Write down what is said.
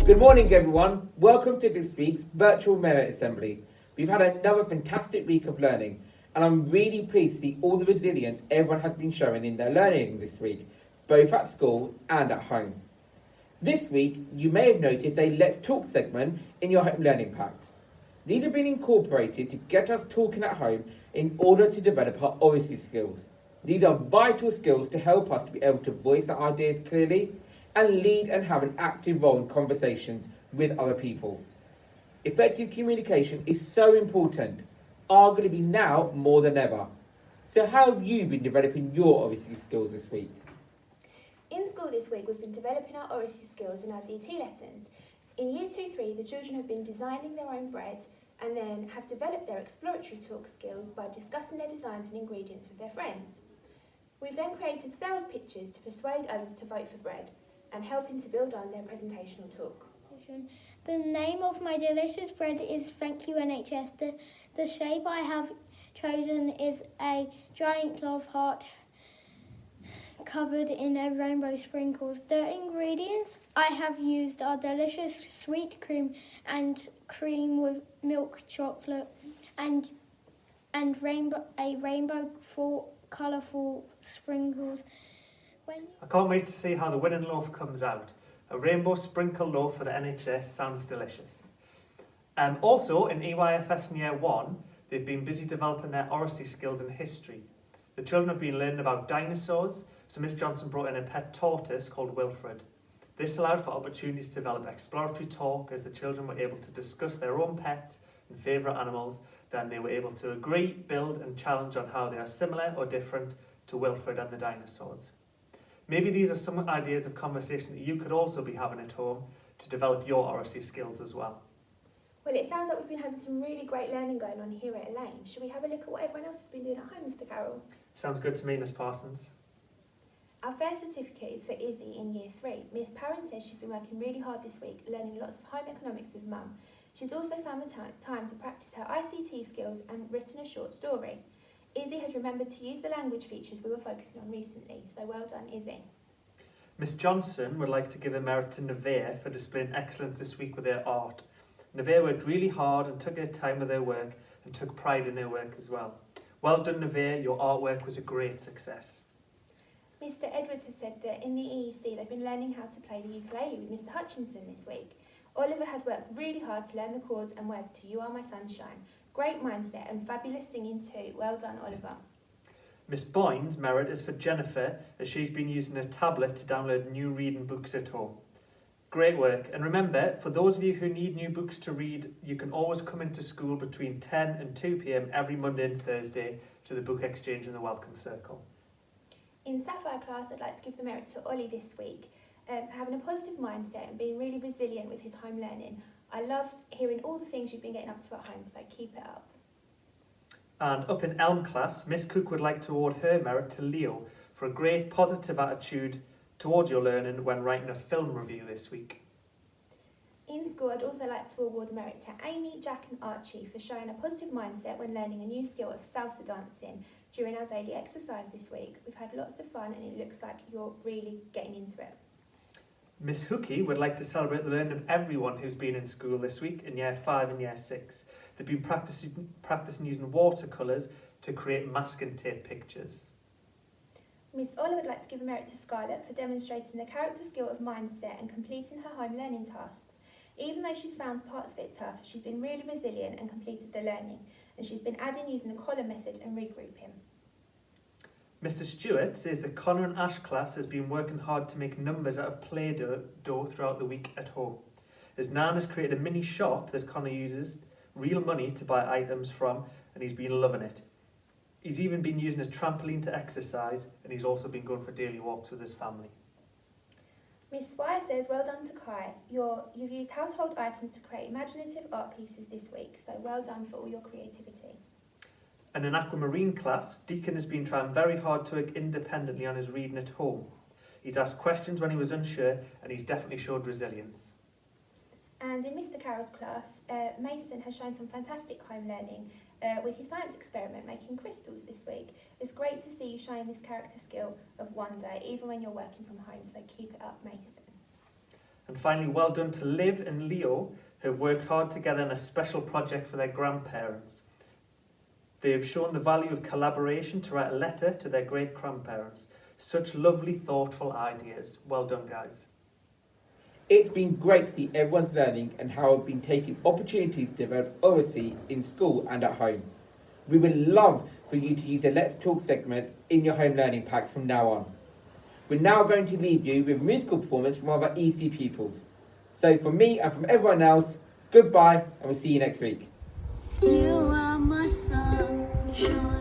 Good morning, everyone. Welcome to this week's Virtual Merit Assembly. We've had another fantastic week of learning, and I'm really pleased to see all the resilience everyone has been showing in their learning this week, both at school and at home. This week, you may have noticed a Let's Talk segment in your home learning packs. These have been incorporated to get us talking at home in order to develop our Oracy skills. These are vital skills to help us to be able to voice our ideas clearly and lead and have an active role in conversations with other people. Effective communication is so important, arguably now more than ever. So how have you been developing your Oracy skills this week? In school this week, we've been developing our Oracy skills in our DT lessons. In Year 2-3, the children have been designing their own bread and then have developed their exploratory talk skills by discussing their designs and ingredients with their friends. We've then created sales pitches to persuade others to vote for bread and helping to build on their presentational talk. The name of my delicious bread is Thank You NHS. The shape I have chosen is a giant love heart covered in a rainbow sprinkles. The ingredients I have used are delicious sweet cream and cream with milk chocolate and rainbow full colourful sprinkles. I can't wait to see how the winning loaf comes out. A rainbow sprinkle loaf for the NHS sounds delicious. Also, in EYFS in Year 1, they've been busy developing their Oracy skills in history. The children have been learning about dinosaurs, so Miss Johnson brought in a pet tortoise called Wilfred. This allowed for opportunities to develop exploratory talk as the children were able to discuss their own pets and favourite animals. Then they were able to agree, build and challenge on how they are similar or different to Wilfred and the dinosaurs. Maybe these are some ideas of conversation that you could also be having at home to develop your Oracy skills as well. Well, it sounds like we've been having some really great learning going on here at Elaine. Should we have a look at what everyone else has been doing at home, Mr Carroll? Sounds good to me, Miss Parsons. Our first certificate is for Izzy in Year 3. Miss Parron says she's been working really hard this week, learning lots of home economics with Mum. She's also found the time to practice her ICT skills and written a short story. Izzy has remembered to use the language features we were focusing on recently, so well done, Izzy. Miss Johnson would like to give a merit to Nevea for displaying excellence this week with their art. Nevea worked really hard and took her time with her work and took pride in her work as well. Well done, Nevea, your artwork was a great success. Mr Edwards has said that in the EEC they've been learning how to play the ukulele with Mr Hutchinson this week. Oliver has worked really hard to learn the chords and words to You Are My Sunshine. Great mindset and fabulous singing too. Well done, Oliver. Miss Boyne's merit is for Jennifer, as she's been using a tablet to download new reading books at home. Great work. And remember, for those of you who need new books to read, you can always come into school between 10 and 2 p.m. every Monday and Thursday to the book exchange in the Welcome Circle. In Sapphire class, I'd like to give the merit to Ollie this week for having a positive mindset and being really resilient with his home learning. I loved hearing all the things you've been getting up to at home, so keep it up. And up in Elm class, Miss Cook would like to award her merit to Leo for a great positive attitude towards your learning when writing a film review this week. In school, I'd also like to award merit to Amy, Jack and Archie for showing a positive mindset when learning a new skill of salsa dancing during our daily exercise this week. We've had lots of fun and it looks like you're really getting into it. Miss Hookie would like to celebrate the learning of everyone who's been in school this week in Year 5 and Year 6. They've been practicing using watercolours to create masking tape pictures. Miss Oliver would like to give a merit to Scarlett for demonstrating the character skill of mindset and completing her home learning tasks. Even though she's found parts of it tough, she's been really resilient and completed the learning, and she's been adding using the column method and regrouping. Mr Stewart says the Connor and Ash class has been working hard to make numbers out of Play-Doh throughout the week at home. His nan has created a mini shop that Connor uses real money to buy items from, and he's been loving it. He's even been using his trampoline to exercise, and he's also been going for daily walks with his family. Miss Swire says, well done to Kai. You've used household items to create imaginative art pieces this week, so well done for all your creativity. And in Aquamarine class, Deacon has been trying very hard to work independently on his reading at home. He's asked questions when he was unsure, and he's definitely showed resilience. And in Mr Carroll's class, Mason has shown some fantastic home learning with his science experiment making crystals this week. It's great to see you showing this character skill of wonder, even when you're working from home, so keep it up, Mason. And finally, well done to Liv and Leo, who have worked hard together on a special project for their grandparents. They have shown the value of collaboration to write a letter to their great-grandparents. Such lovely, thoughtful ideas. Well done, guys. It's been great to see everyone's learning and how I've been taking opportunities to develop Oracy in school and at home. We would love for you to use the Let's Talk segments in your home learning packs from now on. We're now going to leave you with a musical performance from one of our EC pupils. So from me and from everyone else, goodbye and we'll see you next week. You are my sunshine.